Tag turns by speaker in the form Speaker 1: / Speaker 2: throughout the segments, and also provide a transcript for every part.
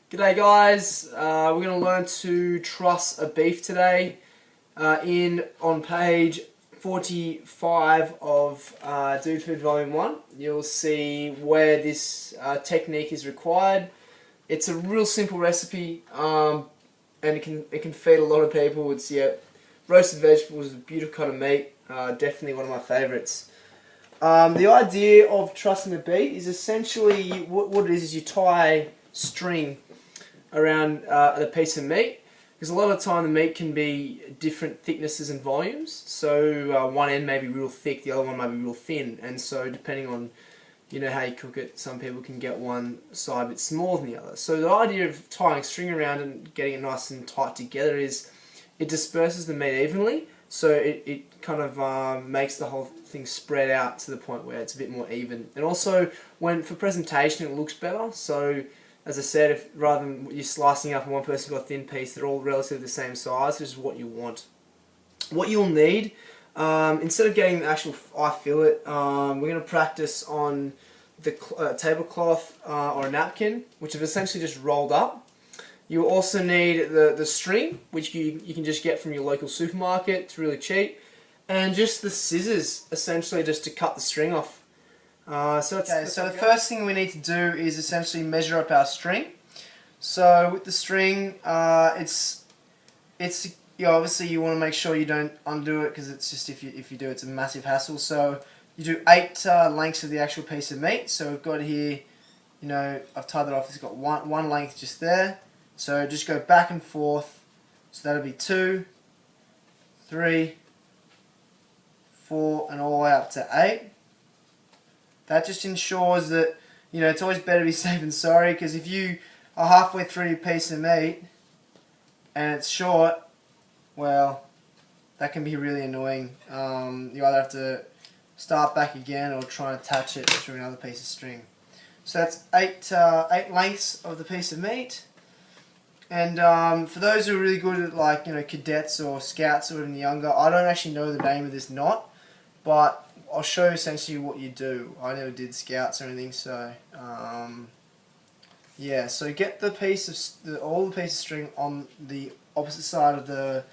Speaker 1: G'day guys, we're going to learn to truss a beef today on page 45 of Dude Food Volume 1. You'll see where this technique is required. It's a real simple recipe and it can feed a lot of people. It's roasted vegetables, a beautiful kind of meat, definitely one of my favourites. The idea of trussing a beef is essentially what it is you tie string around a piece of meat, because a lot of the time the meat can be different thicknesses and volumes, so one end may be real thick, the other one may be real thin, and so depending on how you cook it, some people can get one side a bit smaller than the other. So the idea of tying string around and getting it nice and tight together is it disperses the meat evenly, so it kind of makes the whole thing spread out to the point where it's a bit more even, and also for presentation it looks better. So as I said, if rather than you slicing up and one person got a thin piece, they're all relatively the same size, which is what you want. What you'll need, instead of getting the actual eye fillet, we're going to practice on the tablecloth or a napkin, which have essentially just rolled up. You'll also need the string, which you can just get from your local supermarket. It's really cheap. And just the scissors, essentially just to cut the string off. So the first thing we need to do is essentially measure up our string. So with the string, obviously you want to make sure you don't undo it, because it's just if you do, it's a massive hassle. So you do 8 lengths of the actual piece of meat. So we've got here, I've tied that off. It's got one length just there. So just go back and forth. So that'll be 2, 3, 4, and all the way up to 8. That just ensures that, it's always better to be safe than sorry, because if you are halfway through your piece of meat and it's short, well, that can be really annoying. You either have to start back again or try and attach it through another piece of string. So that's 8 lengths of the piece of meat. And for those who are really good at cadets or scouts or even younger, I don't actually know the name of this knot, but I'll show you essentially what you do. I never did scouts or anything, so yeah. So get all the piece of string on the opposite side of the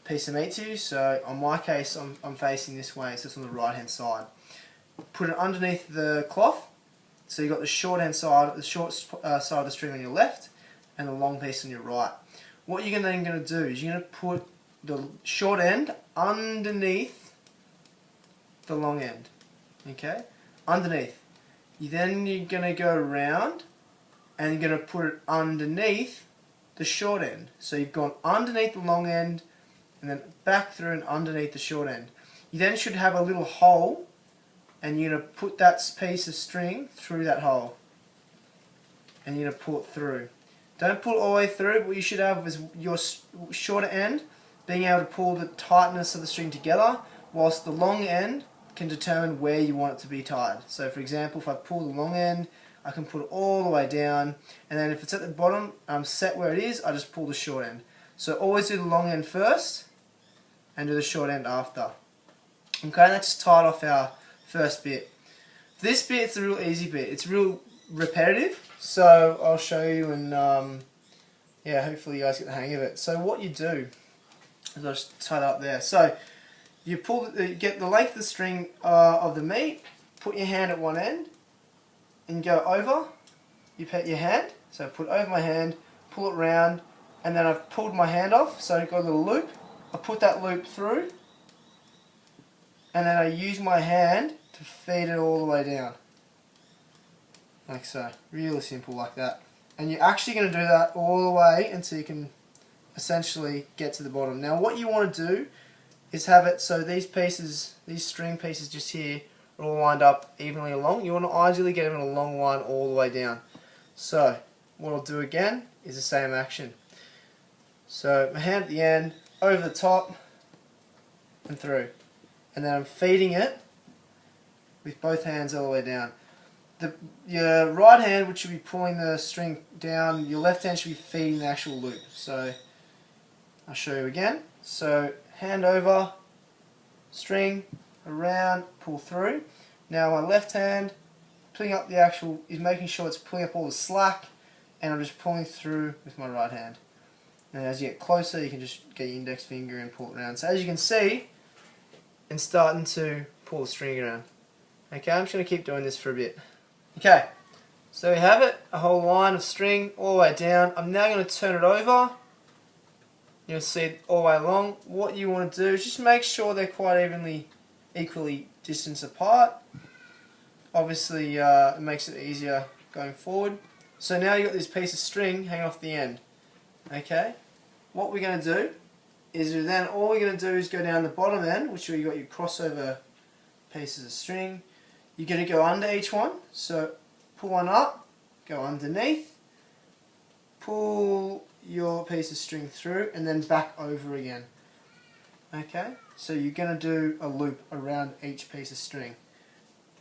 Speaker 1: piece of meat to you. So on my case, I'm facing this way, so it's on the right hand side. Put it underneath the cloth. So you've got the short side of the string on your left, and the long piece on your right. What you're then going to do is you're going to put the short end underneath the long end, okay, underneath. You're going to go around and you're going to put it underneath the short end. So you've gone underneath the long end and then back through and underneath the short end. You then should have a little hole, and you're going to put that piece of string through that hole, and you're going to pull it through. Don't pull it all the way through. What you should have is your shorter end being able to pull the tightness of the string together, whilst the long end can determine where you want it to be tied. So for example, if I pull the long end, I can put it all the way down, and then if it's at the bottom, I'm set where it is, I just pull the short end. So always do the long end first and do the short end after. Okay, and that just tied off our first bit. This bit, it's a real easy bit. It's real repetitive, so I'll show you, and yeah, hopefully you guys get the hang of it. So what you do is I'll just tie that up there. So you get the length of the string of the meat, put your hand at one end, and go over. You put your hand, so put over my hand, pull it round, and then I've pulled my hand off, so I've got a little loop. I put that loop through, and then I use my hand to feed it all the way down. Like so. Really simple like that. And you're actually going to do that all the way until you can essentially get to the bottom. Now what you want to do is have it so these string pieces just here are all lined up evenly along. You want to ideally get them in a long line all the way down. So what I'll do again is the same action. So my hand at the end, over the top and through. And then I'm feeding it with both hands all the way down. Your right hand, which should be pulling the string down, your left hand should be feeding the actual loop. So I'll show you again. So hand over, string, around, pull through. Now my left hand pulling up is making sure it's pulling up all the slack and I'm just pulling through with my right hand. And as you get closer, you can just get your index finger and pull it around. So as you can see, I'm starting to pull the string around. Okay, I'm just going to keep doing this for a bit. Okay, so we have it, a whole line of string all the way down. I'm now going to turn it over. You'll see it all the way along. What you want to do is just make sure they're quite equally distance apart. Obviously, it makes it easier going forward. So now you've got this piece of string hanging off the end. Okay, what we're going to do is then all we're going to do is go down the bottom end, which you've got your crossover pieces of string. You're going to go under each one. So pull one up, go underneath, pull your piece of string through, and then back over again. Okay, so you're going to do a loop around each piece of string.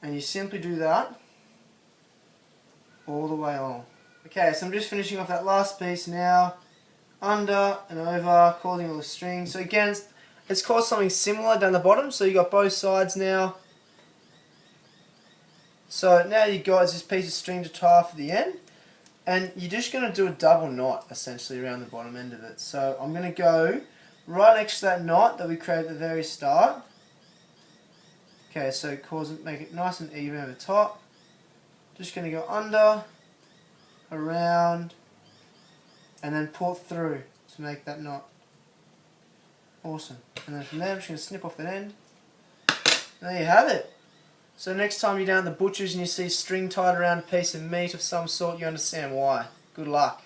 Speaker 1: And you simply do that all the way along. Okay, so I'm just finishing off that last piece now. Under and over, causing all the string. So again, it's caused something similar down the bottom. So you got both sides now. So now you got this piece of string to tie off at the end. And you're just going to do a double knot essentially around the bottom end of it. So I'm going to go right next to that knot that we created at the very start. Okay, so make it nice and even over the top. Just going to go under, around, and then pull it through to make that knot. Awesome. And then from there I'm just going to snip off that end. And there you have it. So next time you're down at the butcher's and you see string tied around a piece of meat of some sort, you understand why. Good luck.